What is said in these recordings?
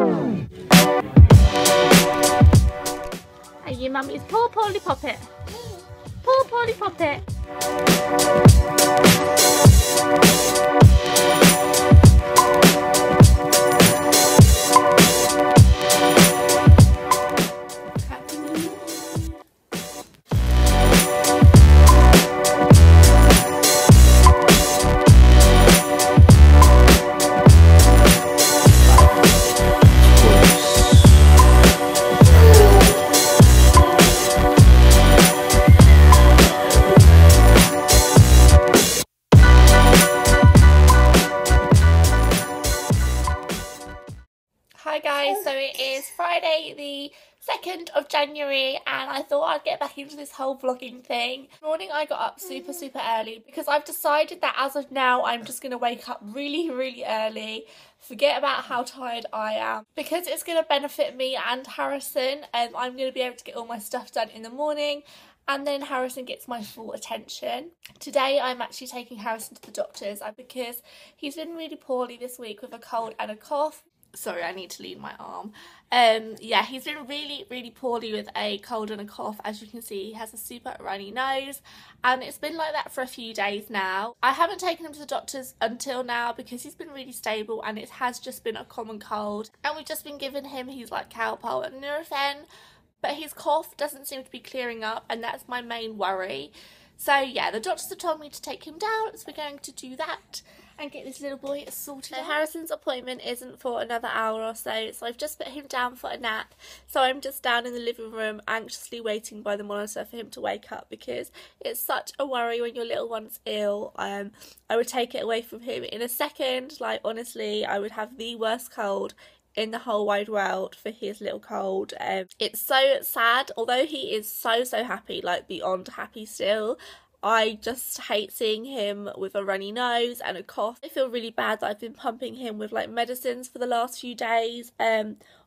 Are you mummy's poor Polly Poppet? Poor Polly Poppet. Hi guys, so it is Friday the 2nd of January and I thought I'd get back into this whole vlogging thing. This morning I got up super early because I've decided that as of now I'm just going to wake up really early, forget about how tired I am, because it's going to benefit me and Harrison. I'm going to be able to get all my stuff done in the morning and then Harrison gets my full attention. Today I'm actually taking Harrison to the doctors because he's been really poorly this week with a cold and a cough. Sorry, I need to lean my arm. Yeah, he's been really poorly with a cold and a cough. As you can see, he has a super runny nose and it's been like that for a few days now. I haven't taken him to the doctors until now because he's been really stable and it has just been a common cold. And we've just been giving him his like Calpol and Nurofen, but his cough doesn't seem to be clearing up and that's my main worry. So yeah, the doctors have told me to take him down, so we're going to do that and get this little boy sorted out. Harrison's appointment isn't for another hour or so I've just put him down for a nap. So I'm just down in the living room anxiously waiting by the monitor for him to wake up because it's such a worry when your little one's ill. I would take it away from him in a second. Like honestly, I would have the worst cold in the whole wide world for his little cold. It's so sad, although he is so happy, like beyond happy still. I just hate seeing him with a runny nose and a cough. I feel really bad that I've been pumping him with like medicines for the last few days.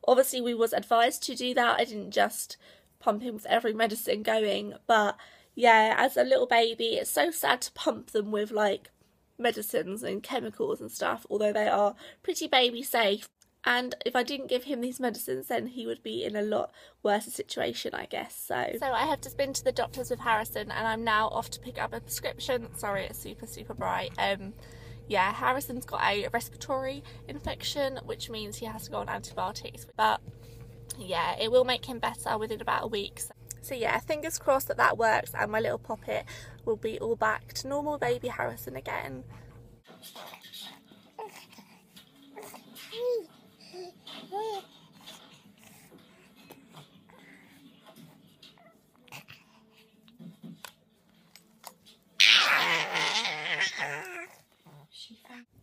Obviously we was advised to do that. I didn't just pump him with every medicine going, but yeah, as a little baby it's so sad to pump them with like medicines and chemicals and stuff, although they are pretty baby safe. And if I didn't give him these medicines then he would be in a lot worse situation, I guess. So I have just been to the doctors with Harrison and I'm now off to pick up a prescription. Sorry, it's super bright. Yeah, Harrison's got a respiratory infection, which means he has to go on antibiotics, but yeah, it will make him better within about a week. So yeah, fingers crossed that that works and my little poppet will be all back to normal baby Harrison again.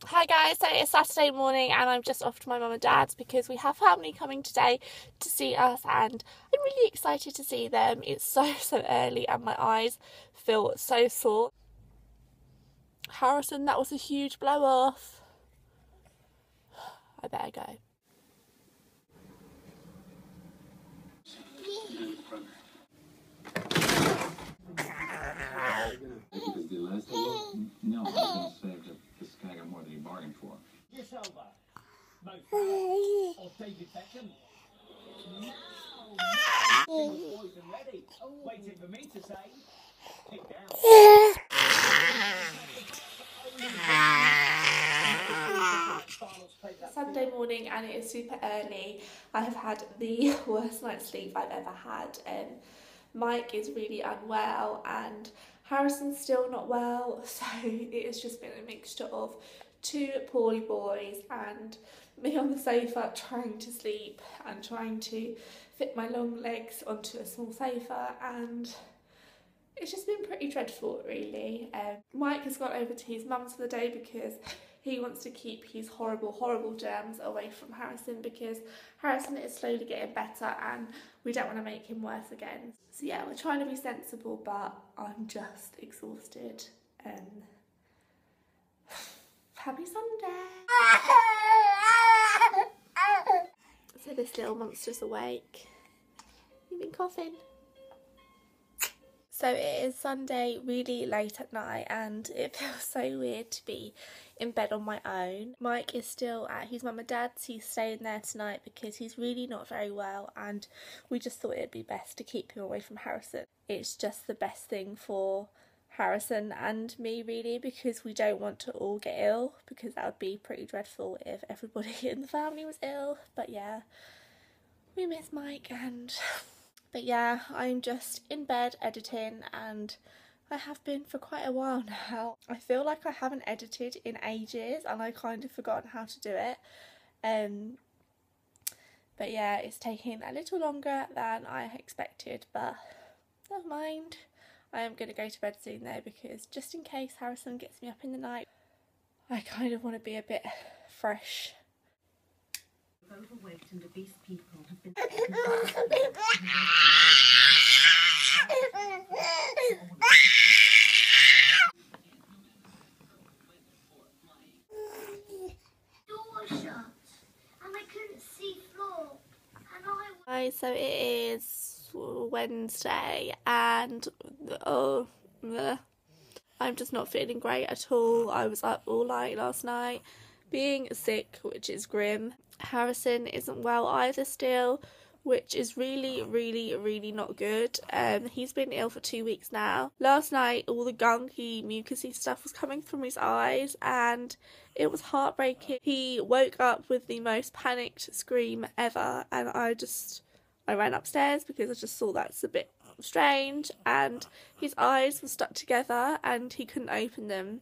Hi guys, so it's Saturday morning and I'm just off to my mum and dad's because we have family coming today to see us and I'm really excited to see them. It's so early and my eyes feel so sore. Harrison, that was a huge blow off. I better go. This guy got more than he bargained for. Just over. Mo Farah or David Beckham. Now, boys and ready. Waiting for me to say, pick down. Sunday morning and it is super early. I have had the worst night's sleep I've ever had. Mike is really unwell and Harrison's still not well, so it has just been a mixture of two poorly boys and me on the sofa trying to sleep and trying to fit my long legs onto a small sofa, and it's just been pretty dreadful really. Mike has gone over to his mum's for the day because he wants to keep his horrible germs away from Harrison because Harrison is slowly getting better and we don't want to make him worse again. So yeah, we're trying to be sensible, but I'm just exhausted. Happy Sunday! So this little monster's awake. You've been coughing. So it is Sunday really late at night and it feels so weird to be in bed on my own. Mike is still at his mum and dad's. He's staying there tonight because he's really not very well and we just thought it'd be best to keep him away from Harrison. It's just the best thing for Harrison and me really, because we don't want to all get ill, because that would be pretty dreadful if everybody in the family was ill. But yeah, we miss Mike but yeah, I'm just in bed editing and I have been for quite a while now. I feel like I haven't edited in ages and I kind of forgotten how to do it. But yeah, it's taking a little longer than I expected, but never mind. I am going to go to bed soon though, because just in case Harrison gets me up in the night, I kind of want to be a bit fresh. Overweight and obese people have been door shut and I couldn't see floor and Hi, so it is Wednesday and I'm just not feeling great at all. I was up all night last night being sick, which is grim. Harrison isn't well either still, which is really not good. He's been ill for 2 weeks now. Last night all the gunky mucousy stuff was coming from his eyes and it was heartbreaking. He woke up with the most panicked scream ever and I ran upstairs because I just thought that's a bit strange, and his eyes were stuck together and he couldn't open them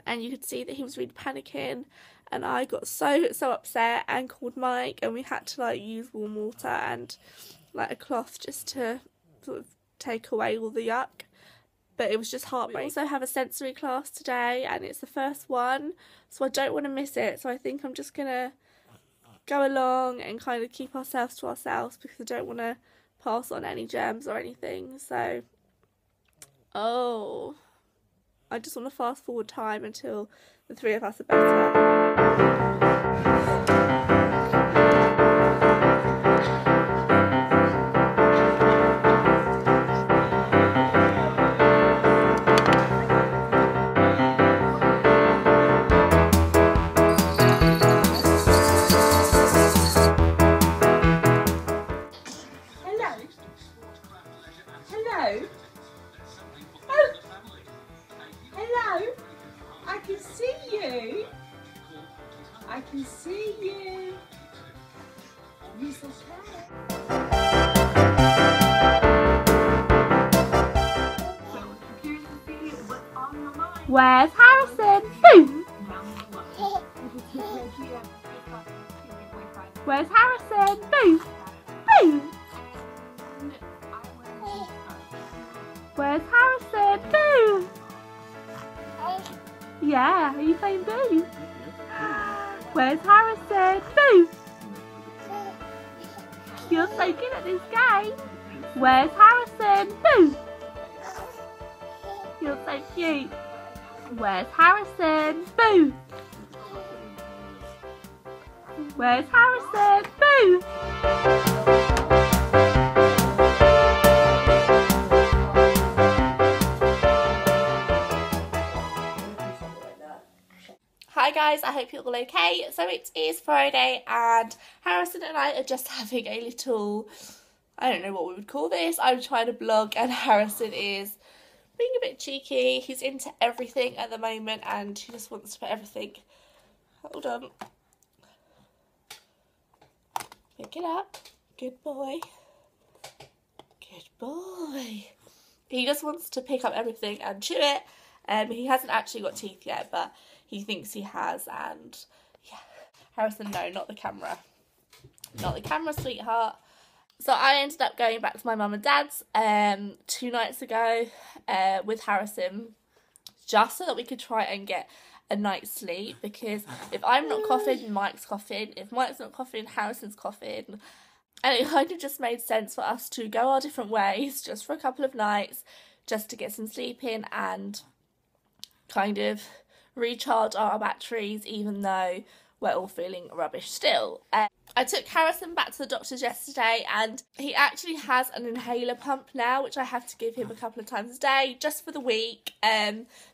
and you could see that he was really panicking. And I got so upset and called Mike and we had to like use warm water and like a cloth just to sort of take away all the yuck. But it was just heartbreaking. We also have a sensory class today and it's the first one, so I don't want to miss it. So I think I'm just going to go along and kind of keep ourselves to ourselves because I don't want to pass on any germs or anything. So, I just want to fast forward time until the three of us are better. Hello? Oh! Hello? I can see you. I can see you. You so Where's Harrison? Boom! Where's Harrison? Boom! Boom! Where's Harrison? Boo! Yeah, are you saying boo? Where's Harrison? Boo! You're so good at this game. Where's Harrison? Boo! You're so cute. Where's Harrison? Boo! Where's Harrison? Boo! Hi guys, I hope you're all okay. So it is Friday and Harrison and I are just having a little, I don't know what we would call this. I'm trying to vlog and Harrison is being a bit cheeky. He's into everything at the moment and he just wants to put everything. Hold on. Pick it up. Good boy. Good boy. He just wants to pick up everything and chew it. He hasn't actually got teeth yet, but he thinks he has, and yeah. Harrison, no, not the camera. Not the camera, sweetheart. So I ended up going back to my mum and dad's 2 nights ago with Harrison, just so that we could try and get a night's sleep, because if I'm not coughing, Mike's coughing. If Mike's not coughing, Harrison's coughing. And it kind of just made sense for us to go our different ways just for a couple of nights, just to get some sleep in and kind of recharge our batteries, even though we're all feeling rubbish still. I took Harrison back to the doctor's yesterday, and he actually has an inhaler pump now, which I have to give him a couple of times a day just for the week,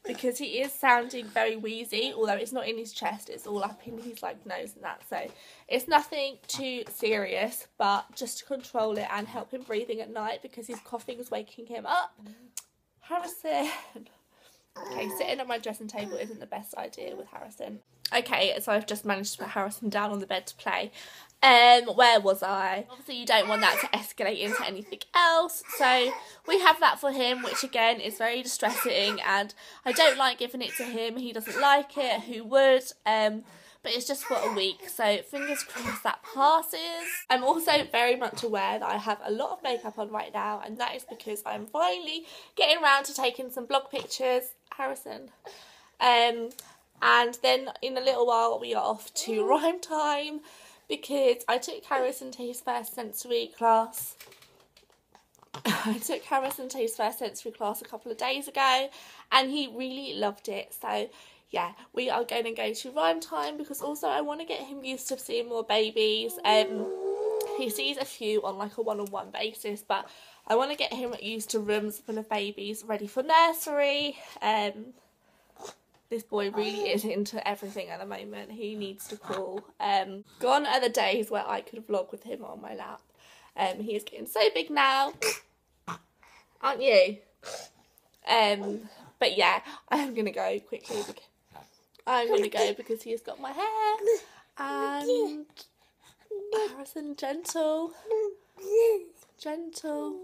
because he is sounding very wheezy, although it's not in his chest, it's all up in his like nose and that, so it's nothing too serious, but just to control it and help him breathing at night because his coughing is waking him up. Harrison. Okay, sitting at my dressing table isn't the best idea with Harrison. Okay, so I've just managed to put Harrison down on the bed to play. Where was I? Obviously you don't want that to escalate into anything else, so we have that for him, which again is very distressing, and I don't like giving it to him. He doesn't like it. Who would? But it's just for a week, so fingers crossed that passes. I'm also very much aware that I have a lot of makeup on right now, and that is because I'm finally getting around to taking some blog pictures. Harrison. And then in a little while we are off to rhyme time, because I took Harrison to his first sensory class. I took Harrison to his first sensory class a couple of days ago, and he really loved it. So yeah, we are going to go to rhyme time, because also I want to get him used to seeing more babies. He sees a few on like a one-on-one basis, but I want to get him used to rooms full of babies ready for nursery. This boy really is into everything at the moment. He needs to crawl. Gone are the days where I could vlog with him on my lap. He is getting so big now, aren't you? But yeah, I am going to go quickly. I'm going to go because he has got my hair. And Harrison, gentle. Gentle.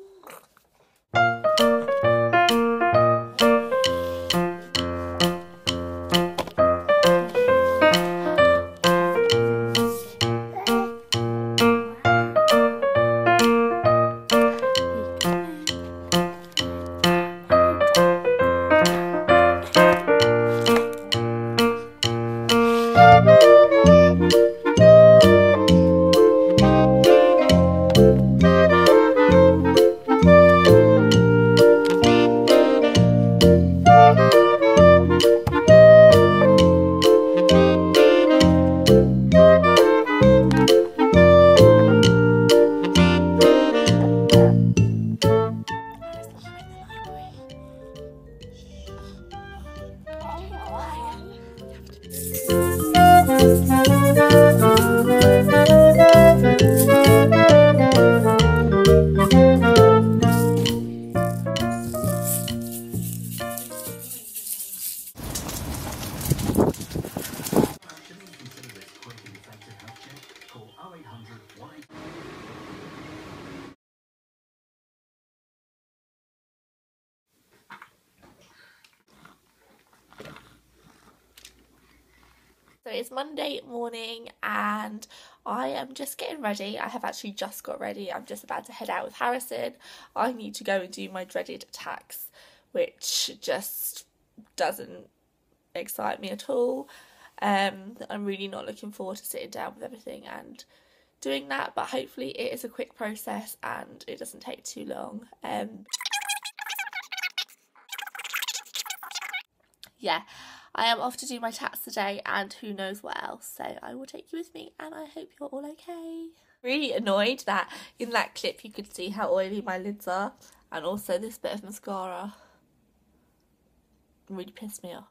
So it's Monday morning and I am just getting ready. I have actually just got ready. I'm just about to head out with Harrison. I need to go and do my dreaded tax, which just doesn't excite me at all. I'm really not looking forward to sitting down with everything and doing that, but hopefully it is a quick process and it doesn't take too long. Yeah, I am off to do my tax today and who knows what else, so I will take you with me and I hope you're all okay. Really annoyed that in that clip you could see how oily my lids are, and also this bit of mascara really pissed me off.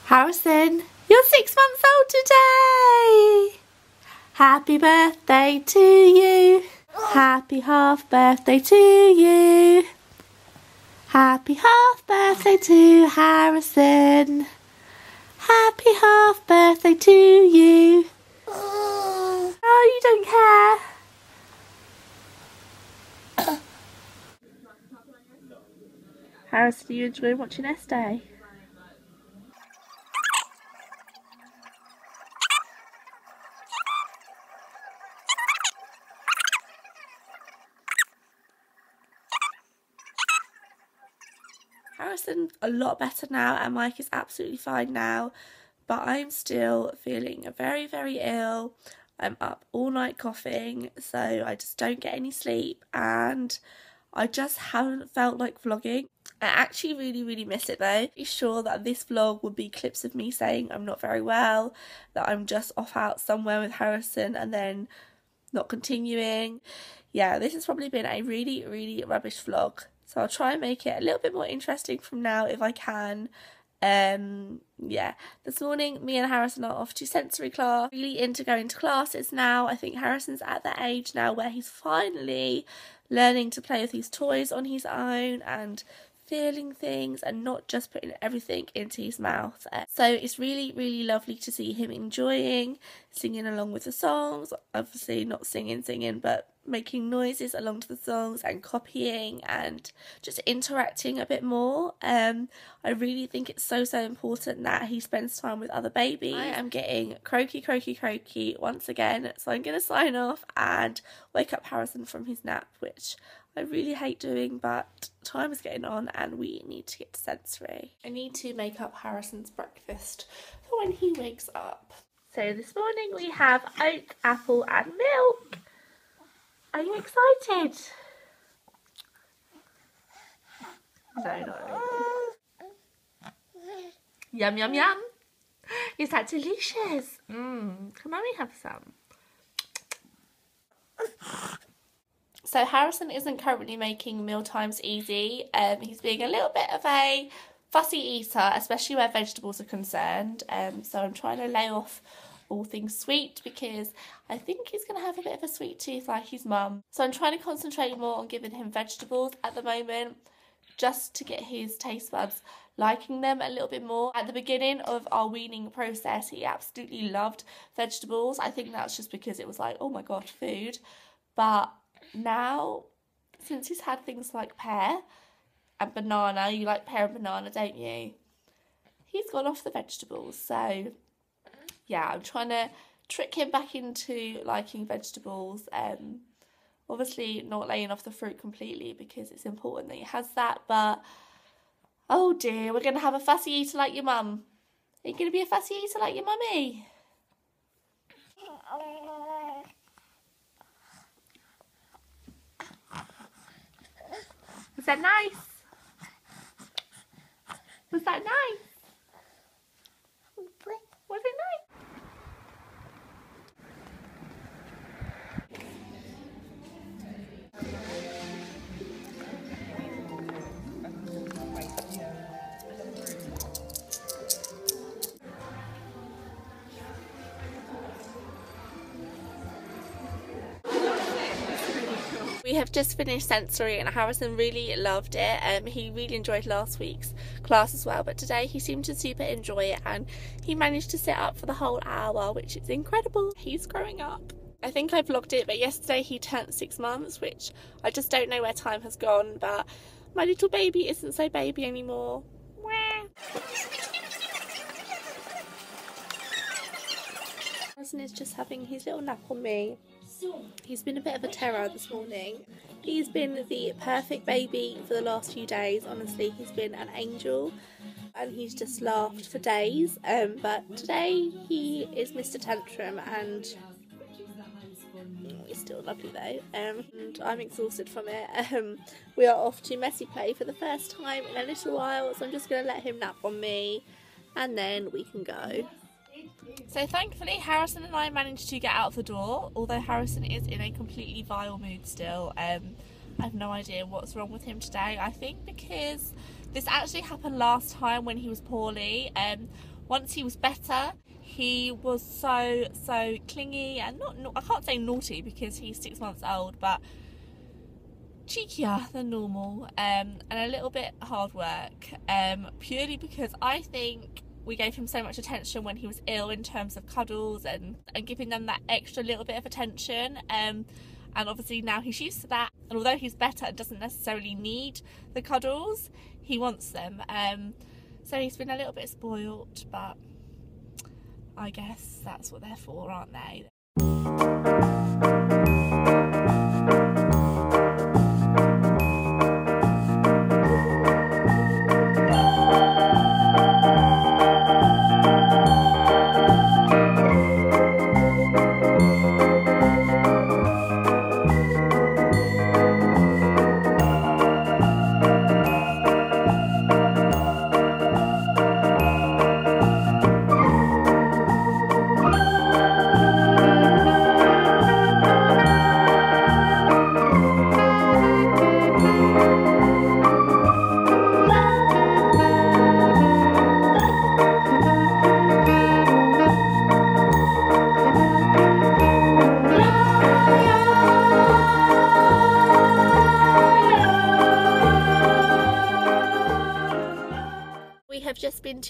Harrison, you're 6 months old today! Happy birthday to you! Happy half birthday to you! Happy half birthday to Harrison. Happy half birthday to you. Oh, you don't care. Harrison, do you enjoy watching Estee? Harrison's a lot better now and Mike is absolutely fine now, but I'm still feeling very, very ill. I'm up all night coughing, so I just don't get any sleep and I just haven't felt like vlogging. I actually really miss it though. I'm sure that this vlog would be clips of me saying I'm not very well, that I'm just off out somewhere with Harrison and then not continuing. Yeah, this has probably been a really rubbish vlog, so I'll try and make it a little bit more interesting from now if I can. Yeah, this morning me and Harrison are off to sensory class. Really into going to classes now. I think Harrison's at the age now where he's finally learning to play with his toys on his own and feeling things and not just putting everything into his mouth. So it's really lovely to see him enjoying singing along with the songs. Obviously not singing, but making noises along to the songs and copying and just interacting a bit more. I really think it's so important that he spends time with other babies. I am getting croaky once again, so I'm going to sign off and wake up Harrison from his nap, which I really hate doing, but time is getting on and we need to get to sensory. I need to make up Harrison's breakfast for when he wakes up. So this morning we have oat, apple and milk. Are you excited? No, not really. Yum. Is that delicious? Can Mummy have some? So Harrison isn't currently making meal times easy. He's being a little bit of a fussy eater, especially where vegetables are concerned. So I'm trying to lay off all things sweet because I think he's going to have a bit of a sweet tooth like his mum. So I'm trying to concentrate more on giving him vegetables at the moment, just to get his taste buds liking them a little bit more. At the beginning of our weaning process, he absolutely loved vegetables. I think that's just because it was like, oh my god, food. But now, since he's had things like pear and banana, you like pear and banana, don't you? He's gone off the vegetables. So yeah, I'm trying to trick him back into liking vegetables. Obviously not laying off the fruit completely because it's important that he has that, but oh dear, we're going to have a fussy eater like your mum. Are you going to be a fussy eater like your mummy? Was that nice? Was that nice? Was it nice? We have just finished sensory and Harrison really loved it. He really enjoyed last week's class as well, but today he seemed to super enjoy it and he managed to sit up for the whole hour, which is incredible. He's growing up. I think I vlogged it, but yesterday he turned 6 months, which I just don't know where time has gone, but my little baby isn't so baby anymore. Harrison is just having his little nap on me. He's been a bit of a terror this morning. He's been the perfect baby for the last few days. Honestly, he's been an angel and he's just laughed for days. But today he is Mr. Tantrum and he's still lovely though. And I'm exhausted from it. We are off to messy play for the first time in a little while, so I'm just going to let him nap on me and then we can go. So thankfully Harrison and I managed to get out of the door, although Harrison is in a completely vile mood still. I have no idea what's wrong with him today. I think because this actually happened last time when he was poorly. Once he was better, he was so clingy and not I can't say naughty because he's 6 months old, but cheekier than normal, and a little bit hard work, purely because I think we gave him so much attention when he was ill in terms of cuddles and giving them that extra little bit of attention, and obviously now he's used to that, and although he's better and doesn't necessarily need the cuddles, he wants them, so he's been a little bit spoilt, but I guess that's what they're for, aren't they?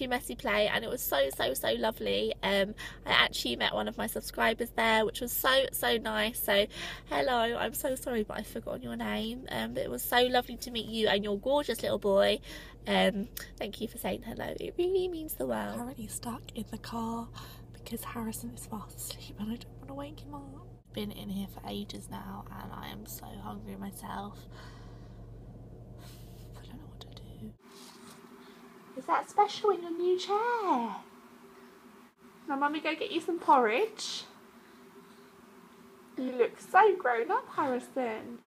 messy play, and it was so lovely. I actually met one of my subscribers there, which was so nice. So hello, I'm so sorry but I've forgotten your name, but it was so lovely to meet you and your gorgeous little boy. Thank you for saying hello, it really means the world. I'm currently stuck in the car because Harrison is fast asleep and I don't want to wake him up. Been in here for ages now and I am so hungry myself. I don't know what to do. Is that special in your new chair? Now mummy go get you some porridge. You look so grown up, Harrison.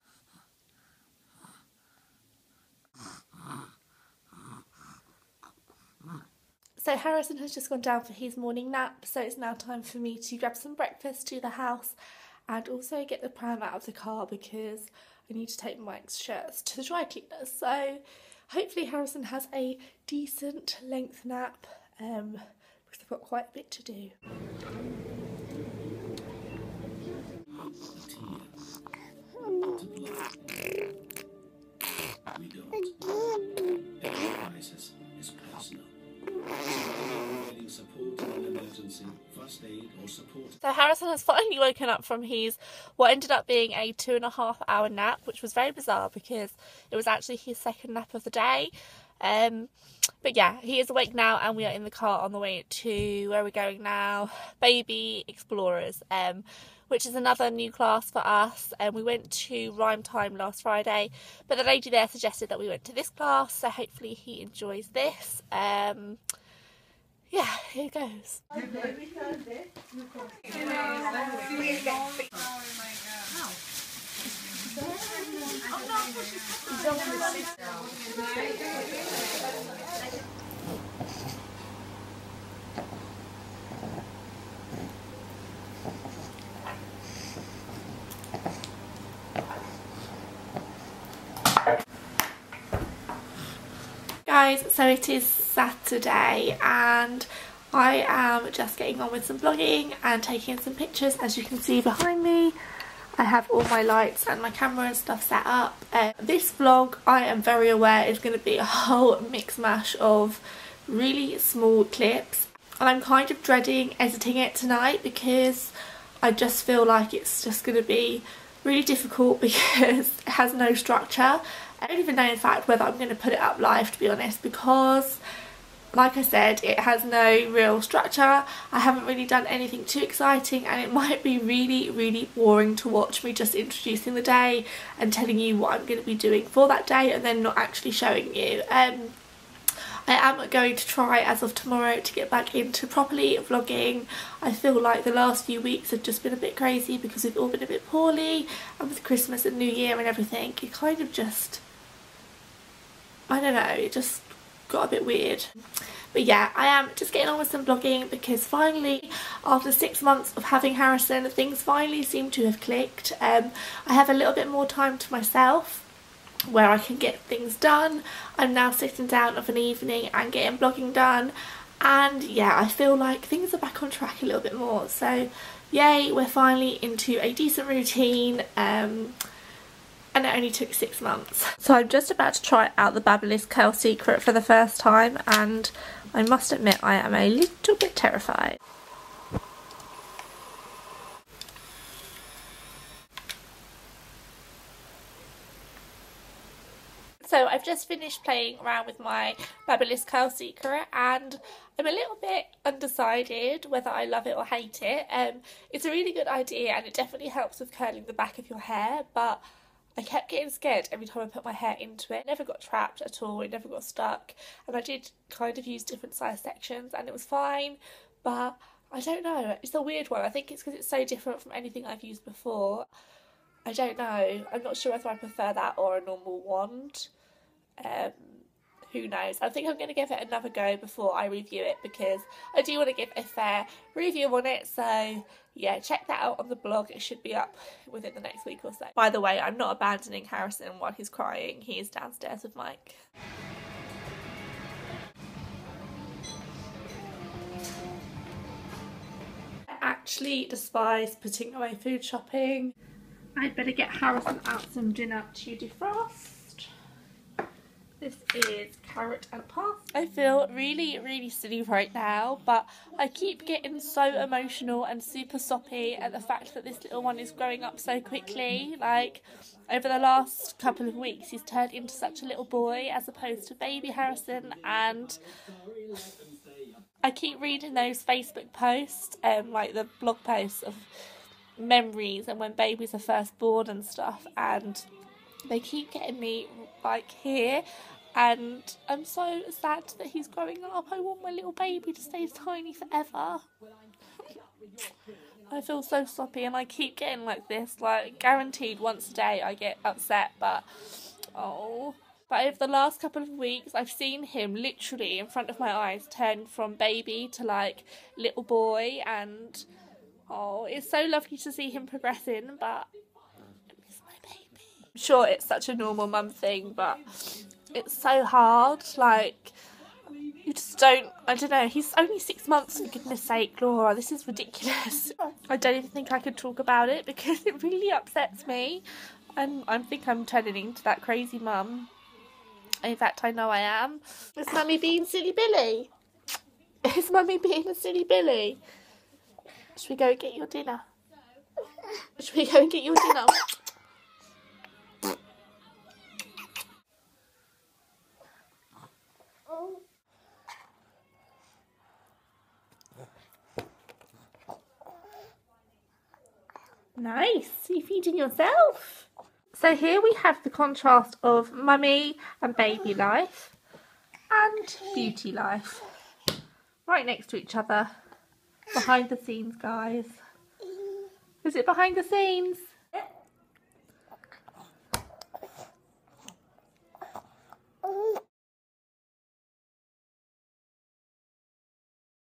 So Harrison has just gone down for his morning nap, so it's now time for me to grab some breakfast to the house and also get the pram out of the car because I need to take Mike's shirts to the dry cleaners. So hopefully Harrison has a decent length nap because I've got quite a bit to do. We don't. Every crisis is personal. Providing support in an emergency, first aid or support. So Harrison has finally woken up from his what ended up being a 2.5-hour nap, which was very bizarre because it was actually his second nap of the day. But yeah, he is awake now and we are in the car on the way to where we're going now, Baby Explorers, which is another new class for us. We went to Rhyme Time last Friday, but the lady there suggested that we went to this class, so hopefully he enjoys this. Yeah, here goes. Guys, so it is Saturday and I am just getting on with some vlogging and taking some pictures. As you can see behind me, I have all my lights and my camera and stuff set up. This vlog, I am very aware, is going to be a whole mix mash of really small clips, and I'm kind of dreading editing it tonight because I just feel like it's just going to be really difficult because it has no structure. I don't even know in fact whether I'm going to put it up live, to be honest, because like I said, it has no real structure. I haven't really done anything too exciting and it might be really boring to watch me just introducing the day and telling you what I'm going to be doing for that day and then not actually showing you. I am going to try as of tomorrow to get back into properly vlogging. I feel like the last few weeks have just been a bit crazy because we've all been a bit poorly, and with Christmas and New Year and everything, it kind of just, I don't know, it just got a bit weird. But yeah, I am just getting on with some vlogging because finally, after 6 months of having Harrison, things finally seem to have clicked. I have a little bit more time to myself where I can get things done. I'm now sitting down of an evening and getting vlogging done, and yeah, I feel like things are back on track a little bit more. So yay, we're finally into a decent routine, and it only took 6 months. So I'm just about to try out the Basilisk Curl Secret for the first time, and I must admit I am a little bit terrified. So I've just finished playing around with my Basilisk Curl Secret and I'm a little bit undecided whether I love it or hate it. It's a really good idea and it definitely helps with curling the back of your hair, but I kept getting scared every time I put my hair into it. It never got trapped at all, it never got stuck, and I did kind of use different size sections and it was fine, but I don't know, it's a weird one. I think it's because it's so different from anything I've used before. I don't know, I'm not sure whether I prefer that or a normal wand. Who knows. I think I'm going to give it another go before I review it because I do want to give a fair review on it. So yeah, check that out on the blog. It should be up within the next week or so. By the way, I'm not abandoning Harrison while he's crying. He is downstairs with Mike. I actually despise putting away food shopping. I'd better get Harrison out some dinner to defrost. This is carrot and pasta. I feel really silly right now, but I keep getting so emotional and super soppy at the fact that this little one is growing up so quickly. Like, over the last couple of weeks, he's turned into such a little boy as opposed to baby Harrison, and I keep reading those Facebook posts, like the blog posts of memories and when babies are first born and stuff, and they keep getting me like here, and I'm so sad that he's growing up. I want my little baby to stay tiny forever. I feel so soppy, and I keep getting like this, like guaranteed once a day I get upset, but but over the last couple of weeks I've seen him literally in front of my eyes turn from baby to like little boy, and it's so lovely to see him progressing, but I miss my baby. I'm sure it's such a normal mum thing, but it's so hard. Like, you just don't, I don't know, he's only 6 months, for goodness sake, Laura, this is ridiculous. I don't even think I could talk about it because it really upsets me, and I think I'm turning into that crazy mum. In fact, I know I am. Is Mummy being silly Billy? Is Mummy being a silly Billy? Should we go and get your dinner? Should we go and get your dinner? Nice, you're feeding yourself. So here we have the contrast of mummy and baby life and beauty life. Right next to each other. Behind the scenes, guys. Is it behind the scenes?